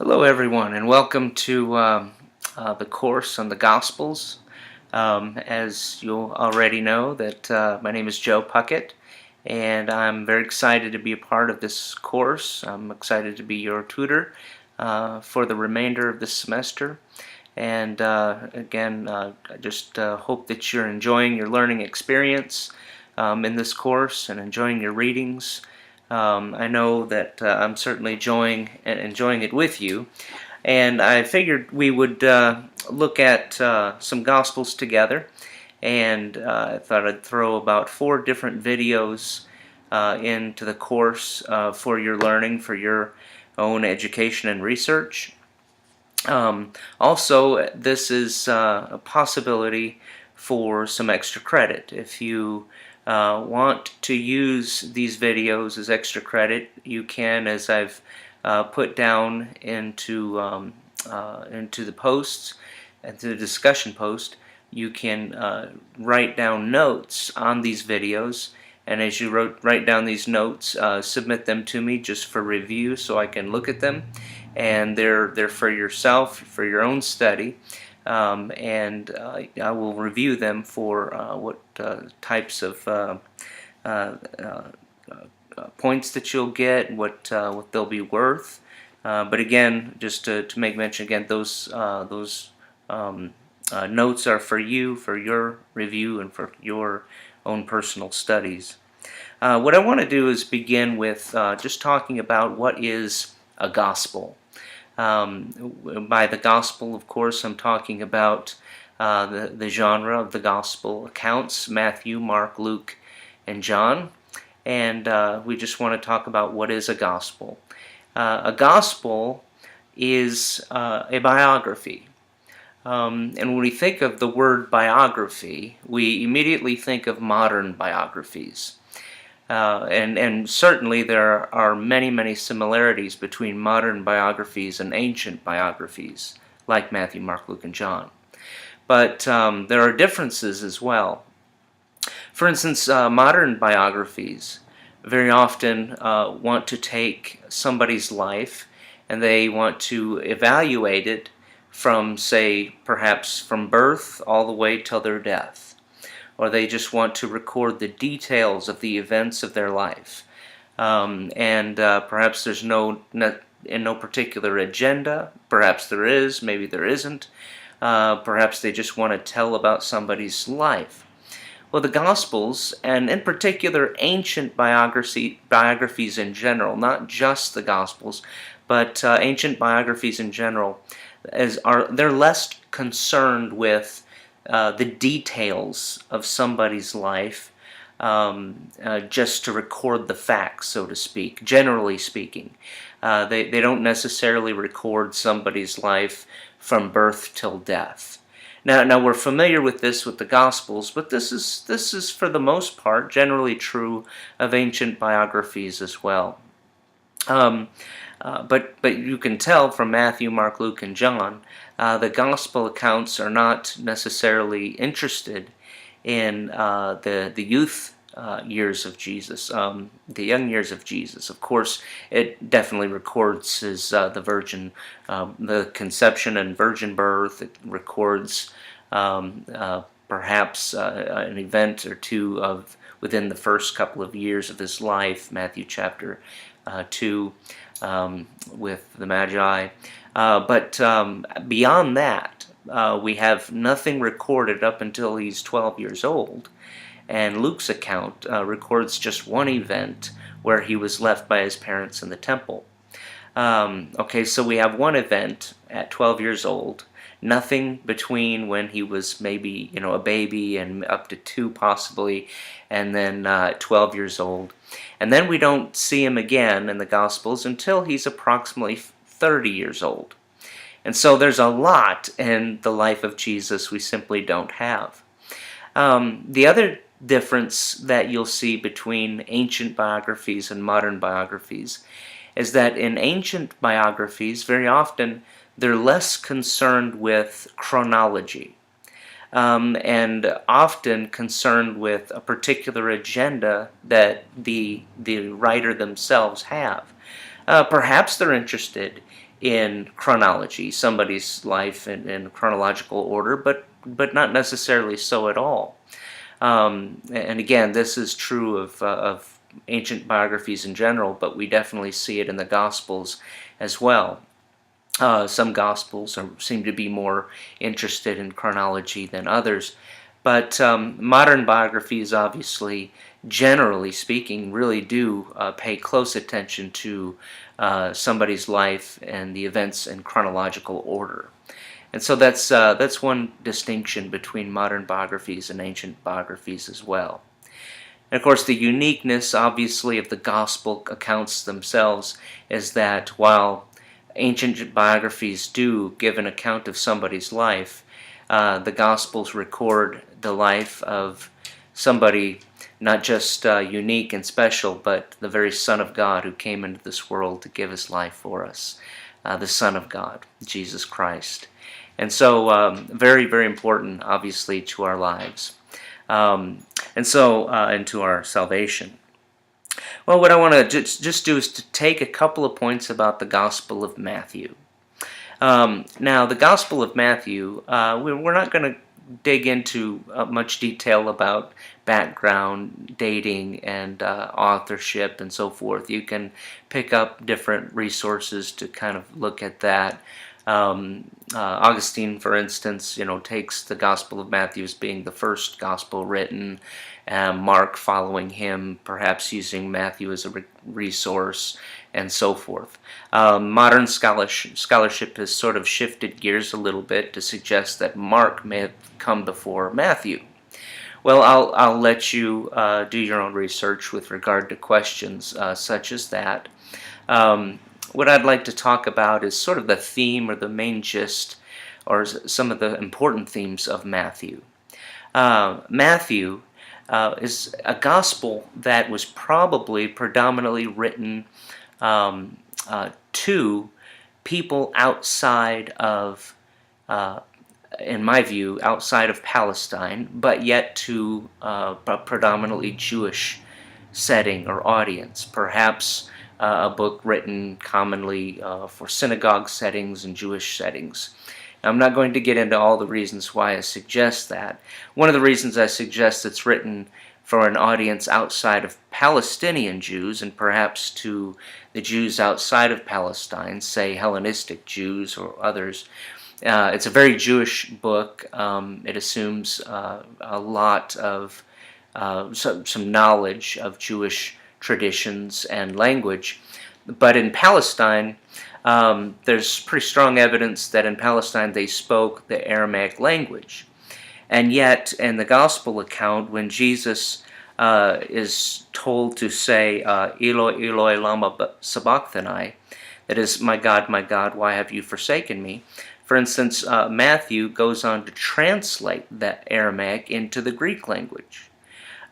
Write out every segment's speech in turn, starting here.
Hello, everyone, and welcome to the course on the Gospels. As you'll already know, that my name is Joe Puckett, and I'm very excited to be a part of this course. I'm excited to be your tutor for the remainder of this semester. And again, I just hope that you're enjoying your learning experience in this course and enjoying your readings. I know that I'm certainly enjoying it with you, and I figured we would look at some Gospels together, and I thought I'd throw about 4 different videos into the course for your learning, for your own education and research. Also, this is a possibility for some extra credit. If you want to use these videos as extra credit, you can, as I've put down into the posts, into the discussion post, you can write down notes on these videos, and as you write down these notes, submit them to me just for review so I can look at them, and they're for yourself, for your own study. And I will review them for what types of points that you'll get, what they'll be worth. But again, just to make mention again, those notes are for you, for your review, and for your own personal studies. What I want to do is begin with just talking about what is a gospel. By the gospel, of course, I'm talking about the genre of the gospel accounts: Matthew, Mark, Luke, and John. And we just want to talk about what is a gospel. A gospel is a biography. And when we think of the word biography, we immediately think of modern biographies. And certainly there are many similarities between modern biographies and ancient biographies, like Matthew, Mark, Luke, and John. But there are differences as well. For instance, modern biographies very often want to take somebody's life and they want to evaluate it from, say, perhaps from birth all the way till their death. Or they just want to record the details of the events of their life. And perhaps there's no particular agenda. Perhaps there is, maybe there isn't. Perhaps they just want to tell about somebody's life. Well, the Gospels, and in particular ancient biographies in general, not just the Gospels, but ancient biographies in general, they're less concerned with the details of somebody's life, just to record the facts, so to speak, generally speaking. They don't necessarily record somebody's life from birth till death. Now we're familiar with this with the Gospels, but this is for the most part generally true of ancient biographies as well. But you can tell from Matthew, Mark, Luke, and John, the Gospel accounts are not necessarily interested in the youth years of Jesus, the young years of Jesus. Of course, it definitely records the conception and virgin birth. It records perhaps an event or two of within the first couple of years of his life. Matthew chapter 2 with the Magi. But beyond that, we have nothing recorded up until he's 12 years old. And Luke's account records just one event where he was left by his parents in the temple. Okay, so we have one event at 12 years old, nothing between when he was maybe a baby and up to 2 possibly, and then 12 years old. And then we don't see him again in the Gospels until he's approximately 30 years old. And so there's a lot in the life of Jesus we simply don't have. The other difference that you'll see between ancient biographies and modern biographies is that in ancient biographies, very often they're less concerned with chronology, and often concerned with a particular agenda that the writer themselves have. Perhaps they're interested in chronology, somebody's life in chronological order, but not necessarily so at all. And again, this is true of ancient biographies in general, but we definitely see it in the Gospels as well. Some Gospels seem to be more interested in chronology than others, but modern biographies, obviously, generally speaking, really do pay close attention to somebody's life and the events in chronological order. And so that's one distinction between modern biographies and ancient biographies as well. And of course, the uniqueness, obviously, of the gospel accounts themselves is that while ancient biographies do give an account of somebody's life, the Gospels record the life of somebody not just unique and special, but the very Son of God who came into this world to give his life for us, the Son of God, Jesus Christ. And so very, very important, obviously, to our lives, and to our salvation. Well, what I want to just do is to take a couple of points about the Gospel of Matthew. Now, the Gospel of Matthew, we're not going to dig into much detail about background, dating, and authorship, and so forth. You can pick up different resources to kind of look at that. Augustine, for instance, takes the Gospel of Matthew as being the first gospel written, Mark following him, perhaps using Matthew as a resource, and so forth. Modern scholarship has sort of shifted gears a little bit to suggest that Mark may have come before Matthew. Well, I'll let you do your own research with regard to questions such as that. What I'd like to talk about is sort of the theme or the main gist or some of the important themes of Matthew. Matthew is a gospel that was probably predominantly written to people outside of, in my view, outside of Palestine, but yet to a predominantly Jewish setting or audience. Perhaps a book written commonly for synagogue settings and Jewish settings. Now, I'm not going to get into all the reasons why I suggest that. One of the reasons I suggest it's written for an audience outside of Palestinian Jews and perhaps to the Jews outside of Palestine, say Hellenistic Jews or others. It's a very Jewish book. It assumes a lot of some knowledge of Jewish traditions and language. But in Palestine, there's pretty strong evidence that in Palestine they spoke the Aramaic language. And yet, in the gospel account, when Jesus is told to say, Eloi, Eloi, lama sabachthani, that is, my God, why have you forsaken me? For instance, Matthew goes on to translate that Aramaic into the Greek language.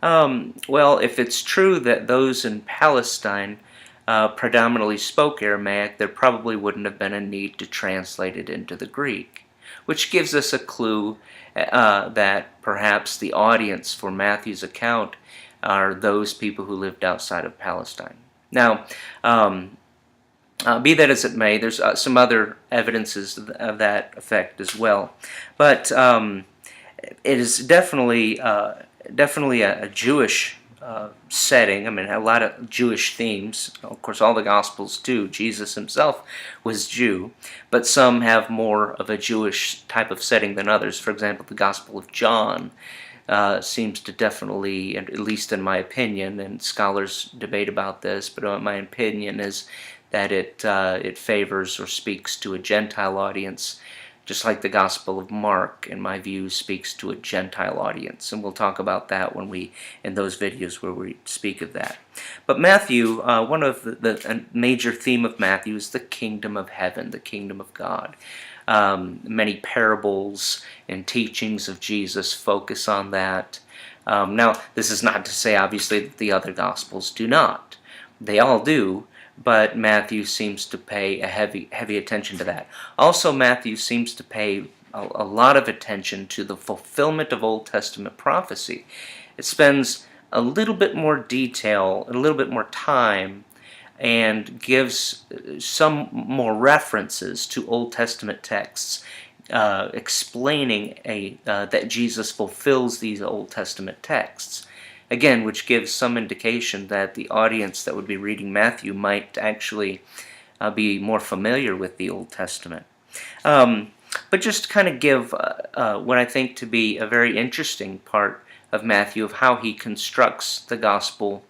Well, if it's true that those in Palestine predominantly spoke Aramaic, there probably wouldn't have been a need to translate it into the Greek, which gives us a clue that perhaps the audience for Matthew's account are those people who lived outside of Palestine. Now, be that as it may, there's some other evidences of that effect as well, but it is definitely a Jewish setting. I mean, a lot of Jewish themes. Of course, all the Gospels do. Jesus himself was Jew, but some have more of a Jewish type of setting than others. For example, the Gospel of John seems to definitely, at least in my opinion, and scholars debate about this, but my opinion is that it favors or speaks to a Gentile audience, just like the Gospel of Mark, in my view, speaks to a Gentile audience. And we'll talk about that in those videos where we speak of that. But Matthew, one of the major theme of Matthew is the kingdom of heaven, the kingdom of God. Many parables and teachings of Jesus focus on that. Now, this is not to say, obviously, that the other Gospels do not. They all do. But Matthew seems to pay a heavy attention to that. Also, Matthew seems to pay a lot of attention to the fulfillment of Old Testament prophecy. It spends a little bit more detail, a little bit more time and gives some more references to Old Testament texts, explaining that Jesus fulfills these Old Testament texts. Again, which gives some indication that the audience that would be reading Matthew might actually be more familiar with the Old Testament. But just to kind of give what I think to be a very interesting part of Matthew, of how he constructs the gospel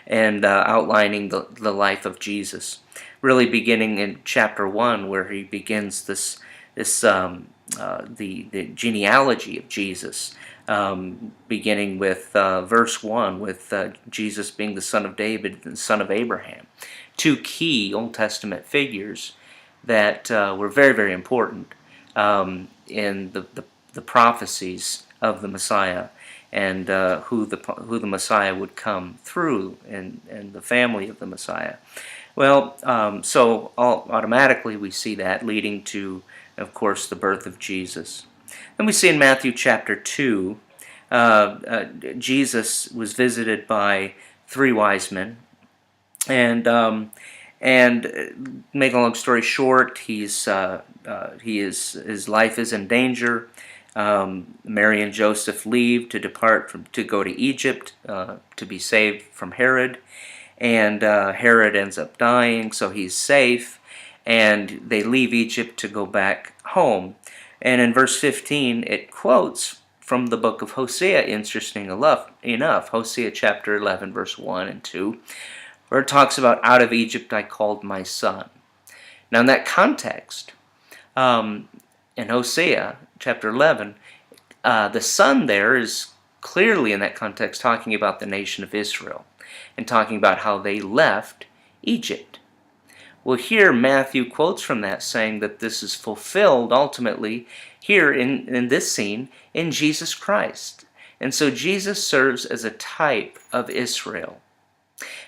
and outlining the life of Jesus. Really beginning in chapter 1, where he begins the genealogy of Jesus, beginning with verse 1, with Jesus being the son of David and the son of Abraham. Two key Old Testament figures that were very, very important in the prophecies of the Messiah, and who the Messiah would come through, and the family of the Messiah. Well, so automatically we see that leading to, of course, the birth of Jesus. Then we see in Matthew chapter 2, Jesus was visited by 3 wise men, and make a long story short, his life is in danger. Mary and Joseph leave to to go to Egypt to be saved from Herod, and Herod ends up dying, so he's safe, and they leave Egypt to go back home. And in verse 15, it quotes from the book of Hosea, interesting enough, Hosea chapter 11, verse 1 and 2, where it talks about, "Out of Egypt I called my son." Now in that context, in Hosea chapter 11, the son there is clearly in that context talking about the nation of Israel, and talking about how they left Egypt. Well, here Matthew quotes from that, saying that this is fulfilled ultimately here in this scene in Jesus Christ. And so Jesus serves as a type of Israel.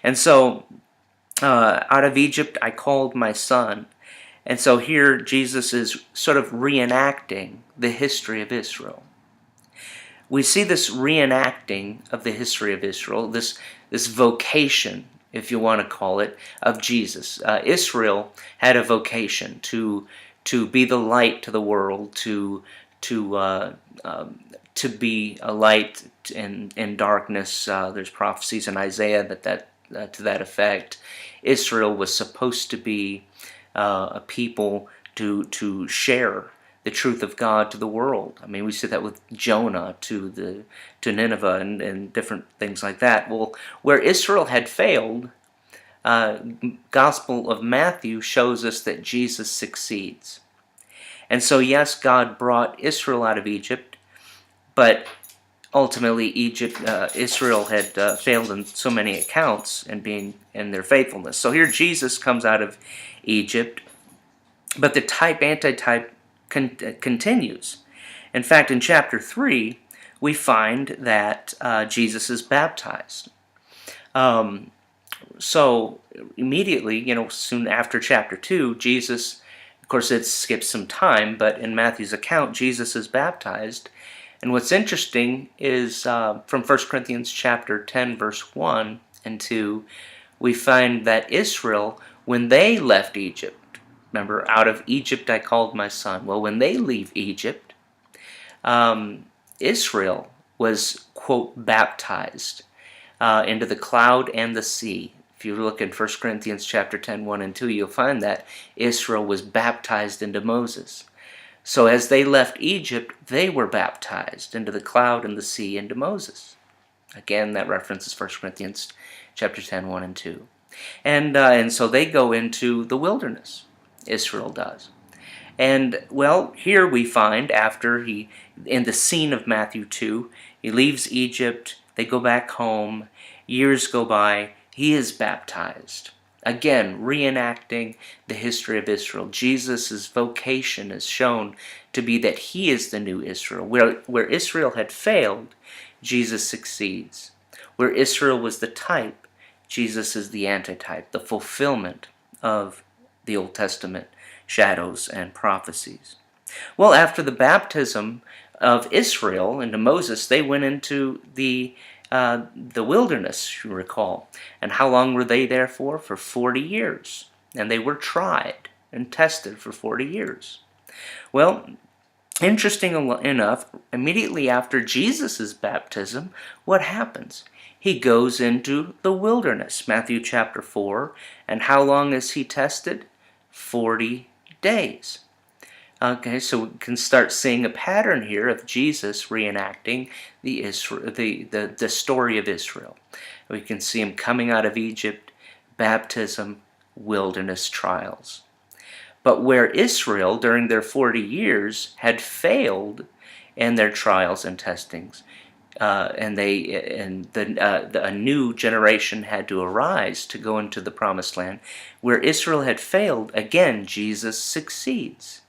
And so, out of Egypt I called my son. And so here Jesus is sort of reenacting the history of Israel. We see this reenacting of the history of Israel, this vocation, if you want to call it, of Jesus. Israel had a vocation to be the light to the world, to be a light in darkness. There's prophecies in Isaiah to that effect. Israel was supposed to be a people to share the truth of God to the world. I mean, we see that with Jonah to Nineveh and different things like that. Well, where Israel had failed, Gospel of Matthew shows us that Jesus succeeds. And so, yes, God brought Israel out of Egypt, but ultimately Israel had failed in so many accounts in their faithfulness. So here Jesus comes out of Egypt, but the type-antitype continues. In fact, in chapter 3, we find that Jesus is baptized. So immediately, soon after chapter 2, Jesus, of course it skips some time, but in Matthew's account, Jesus is baptized. And what's interesting is from 1 Corinthians chapter 10, verse 1 and 2, we find that Israel, when they left Egypt, remember, out of Egypt I called my son. Well, when they leave Egypt, Israel was, quote, baptized into the cloud and the sea. If you look in 1 Corinthians chapter 10, 1 and 2, you'll find that Israel was baptized into Moses. So as they left Egypt, they were baptized into the cloud and the sea into Moses. Again, that references 1 Corinthians chapter 10, 1 and 2. And so they go into the wilderness. Israel does. And, well, here we find, in the scene of Matthew 2, he leaves Egypt, they go back home, years go by, he is baptized. Again, reenacting the history of Israel. Jesus' vocation is shown to be that he is the new Israel. Where Israel had failed, Jesus succeeds. Where Israel was the type, Jesus is the antitype, the fulfillment of the Old Testament shadows and prophecies. Well, after the baptism of Israel into Moses, they went into the the wilderness, you recall. And how long were they there for? For 40 years. And they were tried and tested for 40 years. Well, interesting enough, immediately after Jesus' baptism, what happens? He goes into the wilderness, Matthew chapter 4. And how long is he tested? 40 days. Okay, so we can start seeing a pattern here of Jesus reenacting the story of Israel. We can see him coming out of Egypt, baptism, wilderness trials. But where Israel, during their 40 years, had failed in their trials and testings, a new generation had to arise to go into the promised land. Where Israel had failed, again, Jesus succeeds.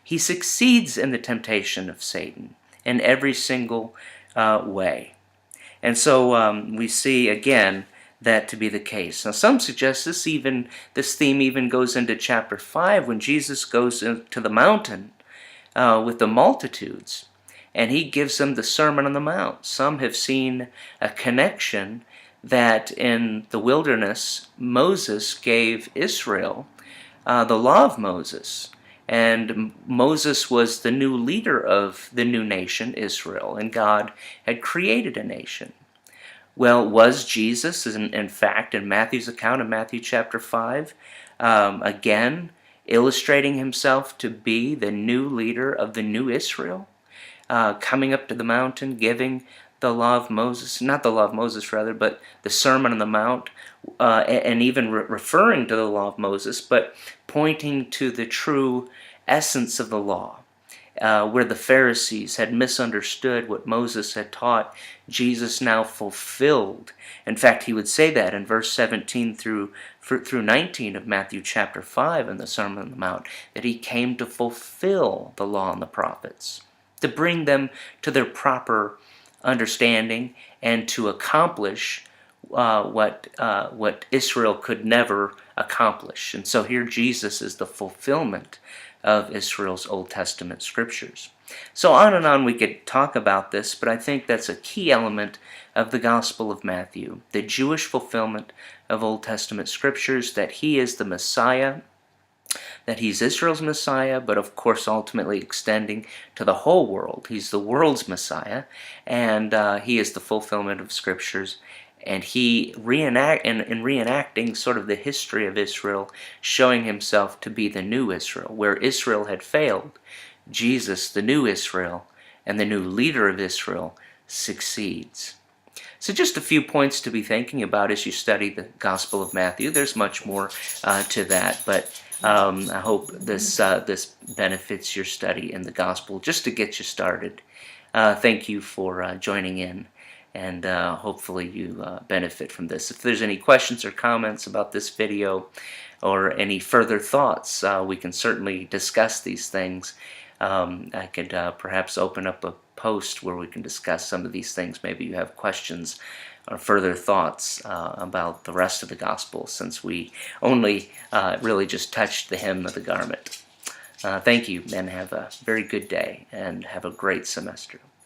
He succeeds in the temptation of Satan in every single way. And so we see again that to be the case. Now some suggest this theme even goes into chapter 5 when Jesus goes to the mountain with the multitudes and he gives them the Sermon on the Mount. Some have seen a connection that in the wilderness Moses gave Israel the law of Moses. And Moses was the new leader of the new nation, Israel, and God had created a nation. Well, was Jesus, in fact, in Matthew's account in Matthew chapter 5, again, illustrating himself to be the new leader of the new Israel, coming up to the mountain, giving the law of Moses, not the law of Moses rather, but the Sermon on the Mount, and even referring to the law of Moses, but pointing to the true essence of the law, where the Pharisees had misunderstood what Moses had taught, Jesus now fulfilled. In fact, he would say that in verse 17 through 19 of Matthew chapter 5 in the Sermon on the Mount, that he came to fulfill the law and the prophets, to bring them to their proper understanding and to accomplish what Israel could never accomplish. And so here Jesus is the fulfillment of Israel's Old Testament scriptures. So on and on we could talk about this, but I think that's a key element of the Gospel of Matthew, the Jewish fulfillment of Old Testament scriptures, that he is the Messiah, that he's Israel's Messiah, but of course ultimately extending to the whole world. He's the world's Messiah, and he is the fulfillment of scriptures. And he in reenacting sort of the history of Israel, showing himself to be the new Israel. Where Israel had failed, Jesus, the new Israel, and the new leader of Israel, succeeds. So just a few points to be thinking about as you study the Gospel of Matthew. There's much more to that, but I hope this benefits your study in the Gospel just to get you started. Thank you for joining in, and hopefully you benefit from this. If there's any questions or comments about this video or any further thoughts, we can certainly discuss these things. I could perhaps open up a post where we can discuss some of these things. Maybe you have questions or further thoughts about the rest of the Gospel, since we only really just touched the hem of the garment. Thank you, and have a very good day, and have a great semester.